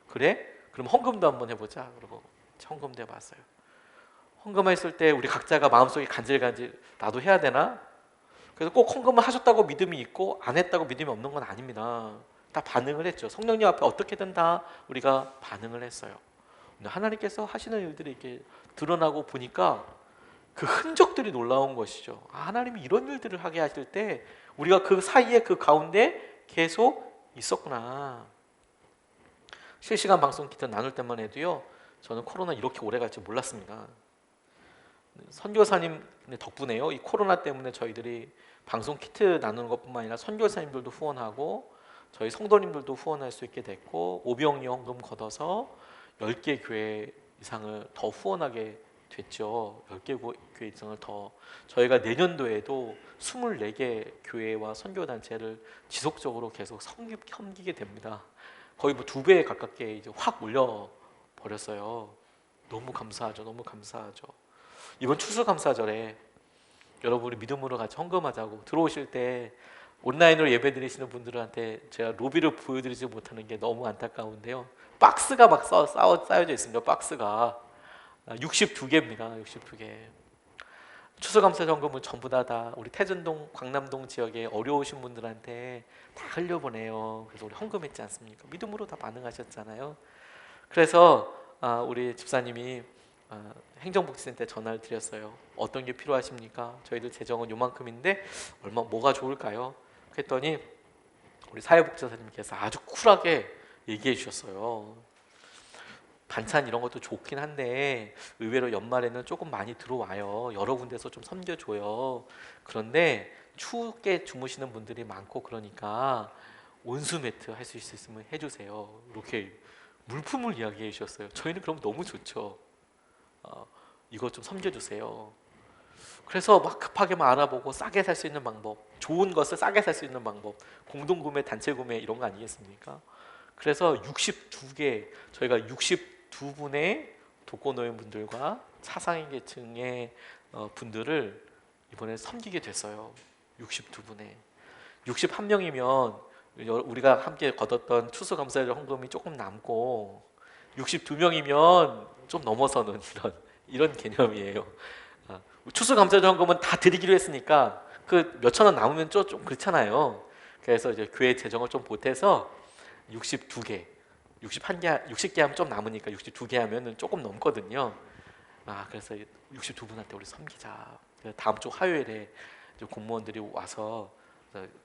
그래? 그럼 헌금도 한번 해보자. 그러고 헌금도 해봤어요. 헌금했을 때 우리 각자가 마음속에 간질간질, 나도 해야 되나? 그래서 꼭 헌금을 하셨다고 믿음이 있고 안 했다고 믿음이 없는 건 아닙니다. 다 반응을 했죠. 성령님 앞에 어떻게든 다 우리가 반응을 했어요. 근데 하나님께서 하시는 일들이 이렇게 드러나고 보니까 그 흔적들이 놀라운 것이죠. 하나님이 이런 일들을 하게 하실 때 우리가 그 사이에, 그 가운데 계속 있었구나. 실시간 방송 키트 나눌 때만 해도요, 저는 코로나 이렇게 오래 갈 줄 몰랐습니다. 선교사님 덕분에요, 이 코로나 때문에 저희들이 방송 키트 나누는 것뿐만 아니라 선교사님들도 후원하고 저희 성도님들도 후원할 수 있게 됐고, 오병이 헌금 걷어서 10개 교회 이상을 더 후원하게 됐죠. 10개 교회 이상을 더. 저희가 내년도에도 24개 교회와 선교단체를 지속적으로 계속 섬기게 됩니다. 거의 뭐 2배 가깝게 이제 확 올려버렸어요. 너무 감사하죠. 너무 감사하죠. 이번 추수감사절에 여러분이 믿음으로 같이 헌금하자고 들어오실 때 온라인으로 예배 드리시는 분들한테 제가 로비를 보여드리지 못하는 게 너무 안타까운데요. 박스가 막 쌓여져 있습니다. 박스가 62개입니다. 62개. 추수감사 헌금은 전부 다 우리 태전동, 광남동 지역에 어려우신 분들한테 다 흘려보내요. 그래서 우리 헌금했지 않습니까? 믿음으로 다 반응하셨잖아요. 그래서 우리 집사님이 행정복지센터에 전화를 드렸어요. 어떤 게 필요하십니까? 저희들 재정은 요만큼인데 뭐가 좋을까요? 그랬더니 우리 사회복지사님께서 아주 쿨하게 얘기해 주셨어요. 반찬 이런 것도 좋긴 한데 의외로 연말에는 조금 많이 들어와요. 여러 군데서 좀 섬겨줘요. 그런데 추우게 주무시는 분들이 많고 그러니까 온수 매트 할 수 있으면 해주세요. 이렇게 물품을 이야기해 주셨어요. 저희는 그럼 너무 좋죠. 이거 좀 섬겨주세요. 그래서 막 급하게 알아보고 싸게 살 수 있는 방법, 좋은 것을 싸게 살 수 있는 방법, 공동구매, 단체구매 이런 거 아니겠습니까? 그래서 62개, 저희가 62분의 독거노인분들과 차상위 계층의 분들을 이번에 섬기게 됐어요. 62분에 61명이면 우리가 함께 거뒀던 추수감사절 헌금이 조금 남고 62명이면 좀 넘어서는 이런 개념이에요. 추수감사절 헌금은 다 드리기로 했으니까 그 몇천 원 남으면 좀 그렇잖아요. 그래서 이제 교회 재정을 좀 보태서 62개, 61개, 60개 하면 좀 남으니까 62개 하면은 조금 넘거든요. 그래서 62분한테 우리 섬기자. 다음 주 화요일에 이제 공무원들이 와서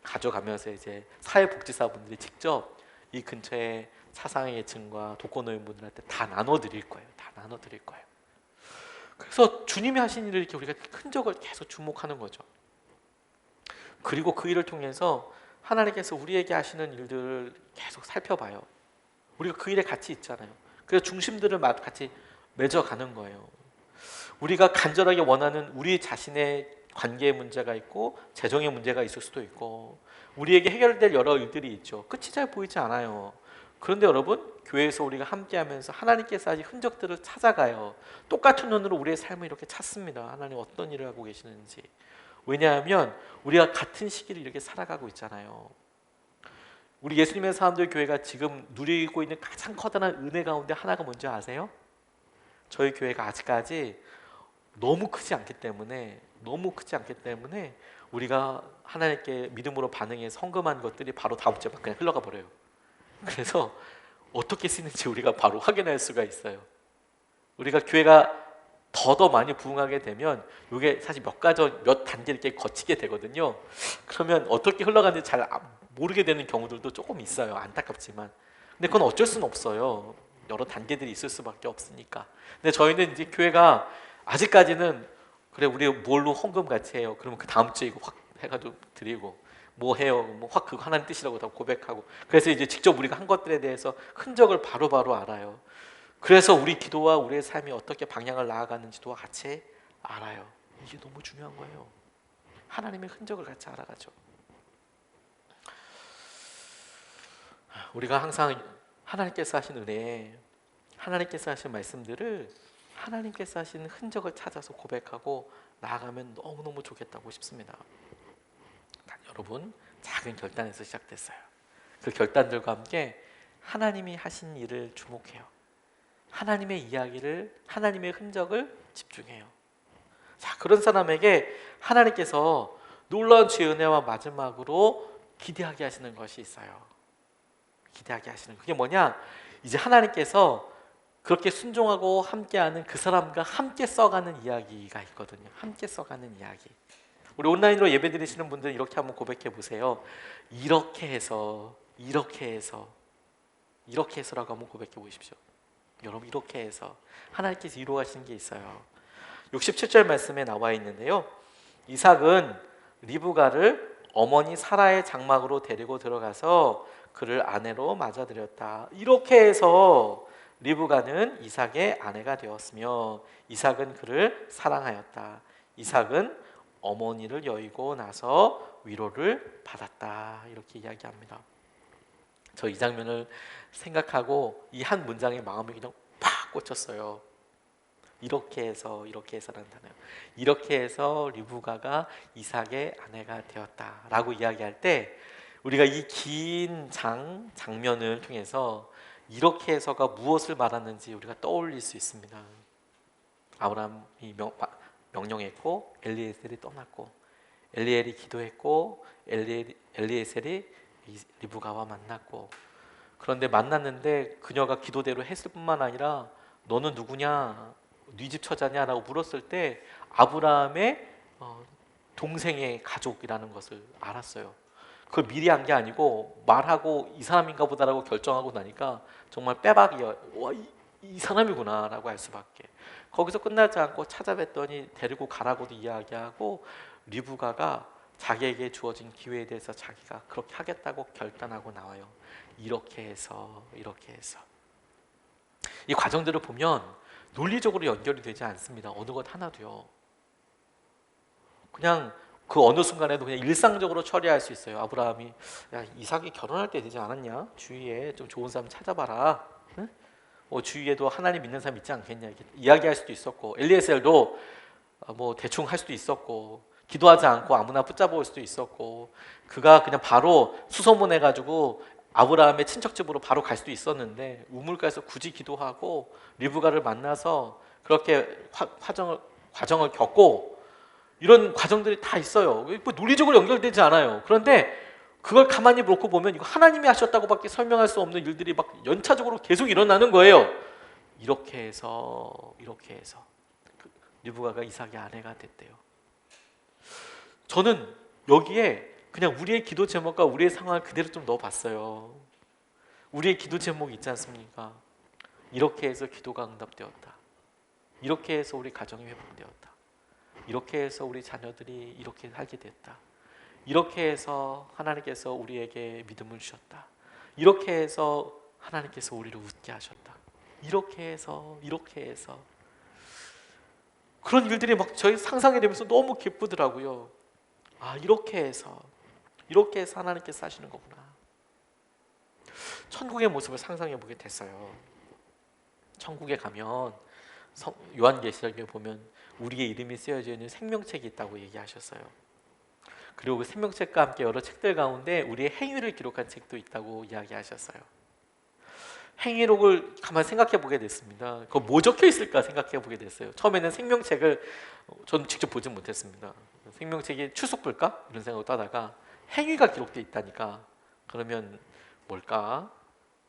가져가면서 이제 사회복지사분들이 직접 이 근처에 차상위 계층과 독거노인분들한테 다 나눠드릴 거예요. 다 나눠드릴 거예요. 그래서 주님이 하신 일을 이렇게 우리가 흔적을 계속 주목하는 거죠. 그리고 그 일을 통해서 하나님께서 우리에게 하시는 일들을 계속 살펴봐요. 우리가 그 일에 같이 있잖아요. 그래서 중심들을 같이 맺어가는 거예요. 우리가 간절하게 원하는 우리 자신의 관계의 문제가 있고 재정의 문제가 있을 수도 있고 우리에게 해결될 여러 일들이 있죠. 끝이 잘 보이지 않아요. 그런데 여러분, 교회에서 우리가 함께하면서 하나님께서 아직 흔적들을 찾아가요. 똑같은 눈으로 우리의 삶을 이렇게 찾습니다. 하나님 어떤 일을 하고 계시는지. 왜냐하면 우리가 같은 시기를 이렇게 살아가고 있잖아요. 우리 예수님의 사람들 교회가 지금 누리고 있는 가장 커다란 은혜 가운데 하나가 뭔지 아세요? 저희 교회가 아직까지 너무 크지 않기 때문에 우리가 하나님께 믿음으로 반응해 성금한 것들이 바로 다음 주에 막 그냥 흘러가 버려요. 그래서 어떻게 쓰는지 우리가 바로 확인할 수가 있어요. 우리가 교회가 더 많이 부흥하게 되면 이게 사실 몇 단계 이렇게 거치게 되거든요. 그러면 어떻게 흘러가는지 잘 모르게 되는 경우들도 조금 있어요. 안타깝지만. 근데 그건 어쩔 수는 없어요. 여러 단계들이 있을 수밖에 없으니까. 근데 저희는 이제 교회가 아직까지는 그래 우리 뭘로 헌금 같이 해요. 그러면 그 다음 주에 이거 확 해가지고 드리고 뭐 해요. 뭐 확 그거 하나님 뜻이라고 다 고백하고. 그래서 이제 직접 우리가 한 것들에 대해서 흔적을 바로바로 알아요. 그래서 우리 기도와 우리의 삶이 어떻게 방향을 나아가는지도 같이 알아요. 이게 너무 중요한 거예요. 하나님의 흔적을 같이 알아가죠. 우리가 항상 하나님께서 하신 은혜, 하나님께서 하신 말씀들을 하나님께서 하신 흔적을 찾아서 고백하고 나아가면 너무너무 좋겠다고 싶습니다. 여러분, 작은 결단에서 시작됐어요. 그 결단들과 함께 하나님이 하신 일을 주목해요. 하나님의 이야기를, 하나님의 흔적을 집중해요. 자, 그런 사람에게 하나님께서 놀라운 주의 은혜와 마지막으로 기대하게 하시는 것이 있어요. 기대하게 하시는 그게 뭐냐? 이제 하나님께서 그렇게 순종하고 함께하는 그 사람과 함께 써가는 이야기가 있거든요. 함께 써가는 이야기. 우리 온라인으로 예배 드리시는 분들 이렇게 한번 고백해 보세요. 이렇게 해서라고 한번 고백해 보십시오. 여러분, 이렇게 해서 하나님께서 이루어가신 게 있어요. 67절 말씀에 나와 있는데요. 이삭은 리브가를 어머니 사라의 장막으로 데리고 들어가서 그를 아내로 맞아들였다. 이렇게 해서 리브가는 이삭의 아내가 되었으며 이삭은 그를 사랑하였다. 이삭은 어머니를 여의고 나서 위로를 받았다. 이렇게 이야기합니다. 저 이 장면을 생각하고 이 한 문장에 마음이 그냥 팍 꽂혔어요. 이렇게 해서라는 단어요. 이렇게 해서 리브가가 이삭의 아내가 되었다라고 이야기할 때 우리가 이 긴 장면을 통해서 이렇게 해서가 무엇을 말하는지 우리가 떠올릴 수 있습니다. 아브라함이 명령했고 엘리에셀이 떠났고 엘리엘이 기도했고 엘리에셀이 리브가와 만났고 그런데 만났는데 그녀가 기도대로 했을 뿐만 아니라 너는 누구냐? 네 집 처자냐라고 물었을 때 아브라함의 동생의 가족이라는 것을 알았어요. 그걸 미리 한 게 아니고 말하고 이 사람인가 보다라고 결정하고 나니까 정말 빼박이야. 와, 이 사람이구나라고 할 수밖에. 거기서 끝나지 않고 찾아뵀더니 데리고 가라고도 이야기하고 리브가가 자기에게 주어진 기회에 대해서 자기가 그렇게 하겠다고 결단하고 나와요. 이렇게 해서 이 과정들을 보면 논리적으로 연결이 되지 않습니다. 어느 것 하나도요. 그냥 그 어느 순간에도 그냥 일상적으로 처리할 수 있어요. 아브라함이 야 이삭이 결혼할 때 되지 않았냐? 주위에 좀 좋은 사람 찾아봐라. 응? 주위에도 하나님 믿는 사람 있지 않겠냐? 이렇게 이야기할 수도 있었고 엘리에셀도 뭐 대충 할 수도 있었고 기도하지 않고 아무나 붙잡아올 수도 있었고 그가 그냥 바로 수소문해가지고 아브라함의 친척 집으로 바로 갈 수도 있었는데 우물가에서 굳이 기도하고 리브가를 만나서 그렇게 과정을 겪고 이런 과정들이 다 있어요. 뭐 논리적으로 연결되지 않아요. 그런데 그걸 가만히 놓고 보면 이거 하나님이 하셨다고밖에 설명할 수 없는 일들이 막 연차적으로 계속 일어나는 거예요. 이렇게 해서 리브가가 이삭의 아내가 됐대요. 저는 여기에 그냥 우리의 기도 제목과 우리의 상황을 그대로 좀 넣어봤어요. 우리의 기도 제목이 있지 않습니까? 이렇게 해서 기도가 응답되었다. 이렇게 해서 우리 가정이 회복되었다. 이렇게 해서 우리 자녀들이 이렇게 살게 됐다. 이렇게 해서 하나님께서 우리에게 믿음을 주셨다. 이렇게 해서 하나님께서 우리를 웃게 하셨다. 이렇게 해서 그런 일들이 막 저희 상상이 되면서 너무 기쁘더라고요. 아 이렇게 해서 하나님께서 하시는 거구나. 천국의 모습을 상상해 보게 됐어요. 천국에 가면 요한계시록에 보면 우리의 이름이 쓰여져 있는 생명책이 있다고 얘기하셨어요. 그리고 그 생명책과 함께 여러 책들 가운데 우리의 행위를 기록한 책도 있다고 이야기하셨어요. 행위록을 가만 생각해 보게 됐습니다. 그거 뭐 적혀 있을까 생각해 보게 됐어요. 처음에는 생명책을 저는 직접 보지 못했습니다. 생명책이 출석부일까? 이런 생각을 하다가 행위가 기록돼 있다니까 그러면 뭘까?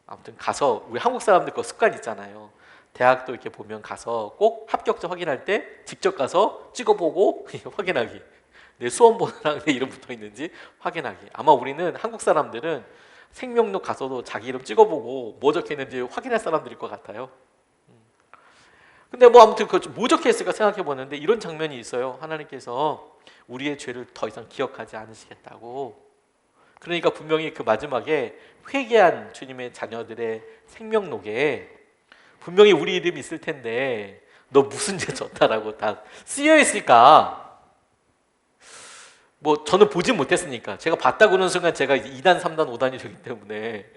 아무튼 가서 우리 한국 사람들 그 습관 있잖아요. 대학도 이렇게 보면 가서 꼭 합격자 확인할 때 직접 가서 찍어보고 확인하기. 내 수험번호랑 내 이름 붙어 있는지 확인하기. 아마 우리는 한국 사람들은 생명록 가서도 자기 이름 찍어보고 뭐 적혀 있는지 확인할 사람들일 것 같아요. 근데 뭐 아무튼 뭐 적혀 있을까 생각해 보는데 이런 장면이 있어요. 하나님께서 우리의 죄를 더 이상 기억하지 않으시겠다고. 그러니까 분명히 그 마지막에 회개한 주님의 자녀들의 생명록에 분명히 우리 이름이 있을 텐데 너 무슨 죄 졌다라고 다 쓰여 있을까? 뭐 저는 보진 못했으니까 제가 봤다고 하는 순간 제가 이제 2단, 3단, 5단이 되기 때문에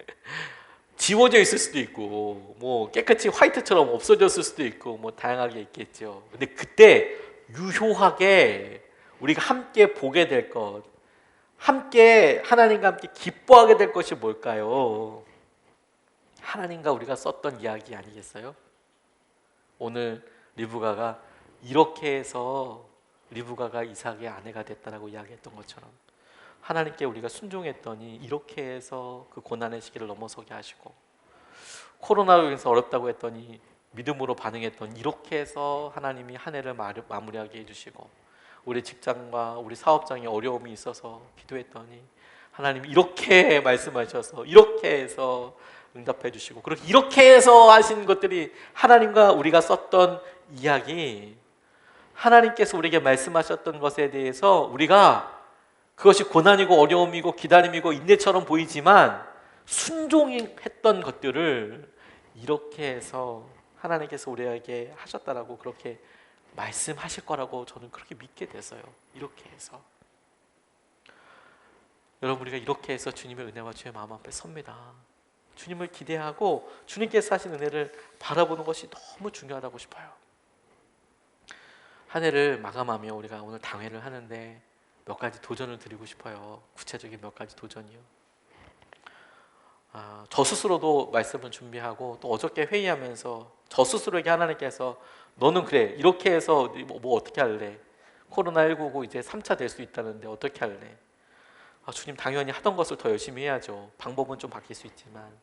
지워져 있을 수도 있고 뭐 깨끗이 화이트처럼 없어졌을 수도 있고 뭐 다양하게 있겠죠. 근데 그때 유효하게 우리가 함께 보게 될 것, 함께 하나님과 함께 기뻐하게 될 것이 뭘까요? 하나님과 우리가 썼던 이야기 아니겠어요? 오늘 리브가가 이렇게 해서 리브가가 이삭의 아내가 됐다라고 이야기했던 것처럼 하나님께 우리가 순종했더니 이렇게 해서 그 고난의 시기를 넘어서게 하시고 코로나로 인해서 어렵다고 했더니 믿음으로 반응했더니 이렇게 해서 하나님이 한 해를 마무리하게 해주시고 우리 직장과 우리 사업장에 어려움이 있어서 기도했더니 하나님이 이렇게 말씀하셔서 이렇게 해서 응답해 주시고 그렇게 이렇게 해서 하신 것들이 하나님과 우리가 썼던 이야기, 하나님께서 우리에게 말씀하셨던 것에 대해서 우리가 그것이 고난이고 어려움이고 기다림이고 인내처럼 보이지만 순종했던 것들을 이렇게 해서 하나님께서 우리에게 하셨다라고 그렇게 말씀하실 거라고 저는 그렇게 믿게 됐어요. 이렇게 해서 여러분 우리가 이렇게 해서 주님의 은혜와 주의 마음 앞에 섭니다. 주님을 기대하고 주님께서 하신 은혜를 바라보는 것이 너무 중요하다고 싶어요. 한 해를 마감하며 우리가 오늘 당회를 하는데 몇 가지 도전을 드리고 싶어요. 구체적인 몇 가지 도전이요. 저 스스로도 말씀을 준비하고 또 어저께 회의하면서 저 스스로에게 하나님께서 너는 그래 이렇게 해서 뭐 어떻게 할래? 코로나19고 이제 3차 될 수 있다는데 어떻게 할래? 주님 당연히 하던 것을 더 열심히 해야죠. 방법은 좀 바뀔 수 있지만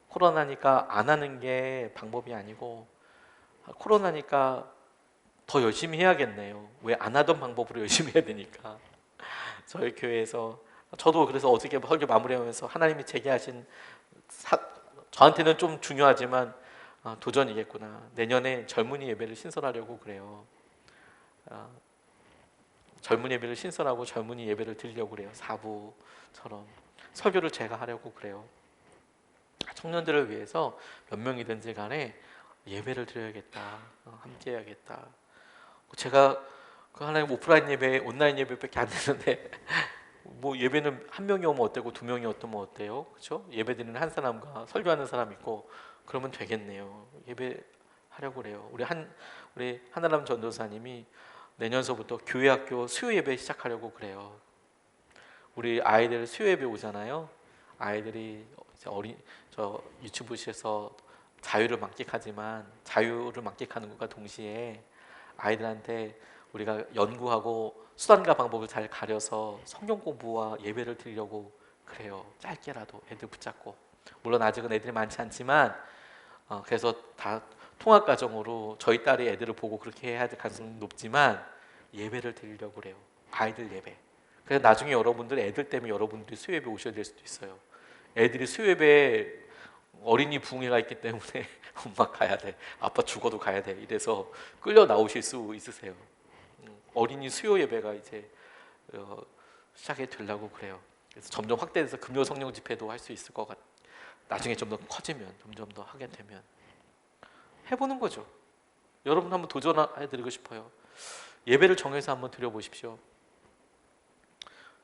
코로나니까 안 하는 게 방법이 아니고 코로나니까 더 열심히 해야겠네요. 왜 안 하던 방법으로 열심히 해야 되니까. 저희 교회에서 저도 그래서 어저께 설교 마무리하면서 하나님이 제게 하신 저한테는 좀 중요하지만 도전이겠구나. 내년에 젊은이 예배를 신설하려고 그래요. 젊은 예배를 신설하고 젊은이 예배를 드리려고 그래요. 사부처럼 설교를 제가 하려고 그래요. 청년들을 위해서 몇 명이든지 간에 예배를 드려야겠다. 함께 해야겠다. 제가 그 하나님 오프라인 예배, 온라인 예배밖에 안 되는데 뭐 예배는 한 명이 오면 어때고 두 명이 오면 어때요? 그렇죠? 예배 드리는 한 사람과 설교하는 사람 있고 그러면 되겠네요. 예배 하려고 그래요. 우리 한나람 전도사님이 내년서부터 교회 학교 수요 예배 시작하려고 그래요. 우리 아이들 수요 예배 오잖아요. 아이들이 저 유치부시에서 자유를 만끽하지만 자유를 만끽하는 것과 동시에 아이들한테 우리가 연구하고 수단과 방법을 잘 가려서 성경 공부와 예배를 드리려고 그래요. 짧게라도 애들 붙잡고. 물론 아직은 애들이 많지 않지만 그래서 다 통합 과정으로 저희 딸이 애들을 보고 그렇게 해야 될 가능성이 높지만 예배를 드리려고 그래요. 아이들 예배. 그래서 나중에 여러분들 애들 때문에 여러분들이 수요예배 오셔야 될 수도 있어요. 애들이 수요예배 어린이 부흥회가 있기 때문에 엄마 가야 돼. 아빠 죽어도 가야 돼. 이래서 끌려 나오실 수 있으세요. 어린이 수요 예배가 이제 시작이 되려고 그래요. 그래서 점점 확대돼서 금요 성령 집회도 할 수 있을 것 같. 나중에 좀 더 커지면 점점 더 하게 되면 해보는 거죠. 여러분 한번 도전해드리고 싶어요. 예배를 정해서 한번 드려보십시오.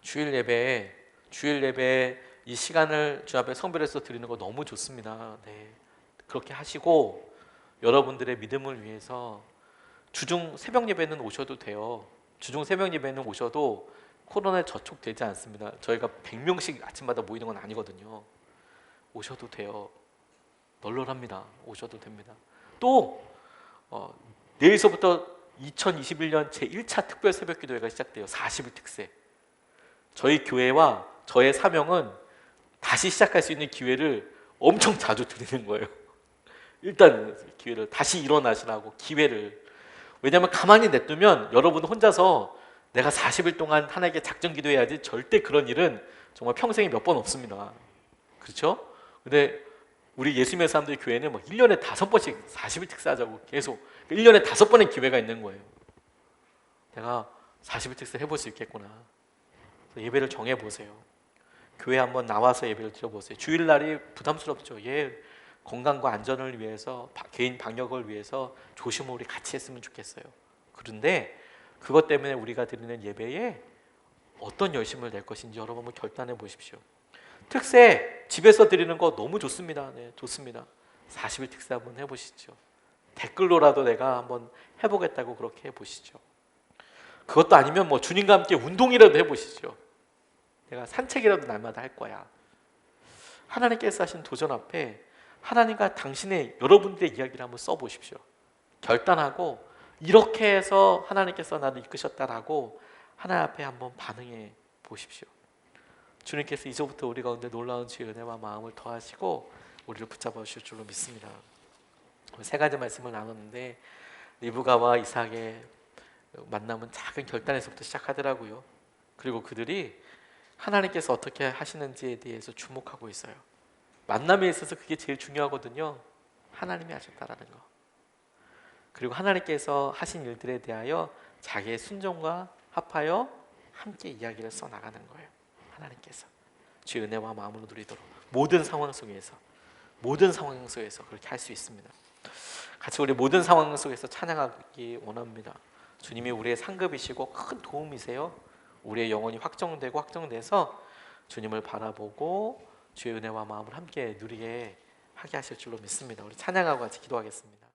주일 예배 이 시간을 주 앞에 성별해서 드리는 거 너무 좋습니다. 네, 그렇게 하시고 여러분들의 믿음을 위해서 주중 새벽 예배는 오셔도 돼요. 주중 새벽 예배는 오셔도 코로나에 저촉되지 않습니다. 저희가 100명씩 아침마다 모이는 건 아니거든요. 오셔도 돼요. 널널합니다. 오셔도 됩니다. 또 내일서부터 2021년 제1차 특별 새벽 기도회가 시작돼요. 40일 특세. 저희 교회와 저의 사명은 다시 시작할 수 있는 기회를 엄청 자주 드리는 거예요. 일단 기회를 다시 일어나시라고 기회를. 왜냐하면 가만히 냅두면 여러분 혼자서 내가 40일 동안 하나님께 작전 기도해야지, 절대 그런 일은 정말 평생에 몇 번 없습니다. 그렇죠? 근데 우리 예수님의 사람들 교회는 막 1년에 5번씩 40일 특사하자고 계속 1년에 5번의 기회가 있는 거예요. 내가 40일 특사 해볼 수 있겠구나. 예배를 정해보세요. 교회 한번 나와서 예배를 드려보세요. 주일날이 부담스럽죠. 건강과 안전을 위해서, 개인 방역을 위해서 조심을 우리 같이 했으면 좋겠어요. 그런데 그것 때문에 우리가 드리는 예배에 어떤 열심을 낼 것인지 여러분 한번 결단해 보십시오. 특세 집에서 드리는 거 너무 좋습니다. 네, 좋습니다. 40일 특세 한번 해보시죠. 댓글로라도 내가 한번 해보겠다고 그렇게 해보시죠. 그것도 아니면 뭐 주님과 함께 운동이라도 해보시죠. 내가 산책이라도 날마다 할 거야. 하나님께서 하신 도전 앞에 하나님과 당신의 여러분들의 이야기를 한번 써보십시오. 결단하고 이렇게 해서 하나님께서 나를 이끄셨다라고 하나님 앞에 한번 반응해 보십시오. 주님께서 이제부터 우리 가운데 놀라운 주의 은혜와 마음을 더하시고 우리를 붙잡아 주실 줄로 믿습니다. 세 가지 말씀을 나눴는데 리브가와 이삭의 만남은 작은 결단에서부터 시작하더라고요. 그리고 그들이 하나님께서 어떻게 하시는지에 대해서 주목하고 있어요. 만남에 있어서 그게 제일 중요하거든요. 하나님이 하셨다라는 거. 그리고 하나님께서 하신 일들에 대하여 자기의 순종과 합하여 함께 이야기를 써나가는 거예요. 하나님께서 주의 은혜와 마음으로 누리도록 모든 상황 속에서 그렇게 할 수 있습니다. 같이 우리 모든 상황 속에서 찬양하기 원합니다. 주님이 우리의 상급이시고 큰 도움이세요. 우리의 영혼이 확정돼서 주님을 바라보고 주의 은혜와 마음을 함께 누리게 하게 하실 줄로 믿습니다. 우리 찬양하고 같이 기도하겠습니다.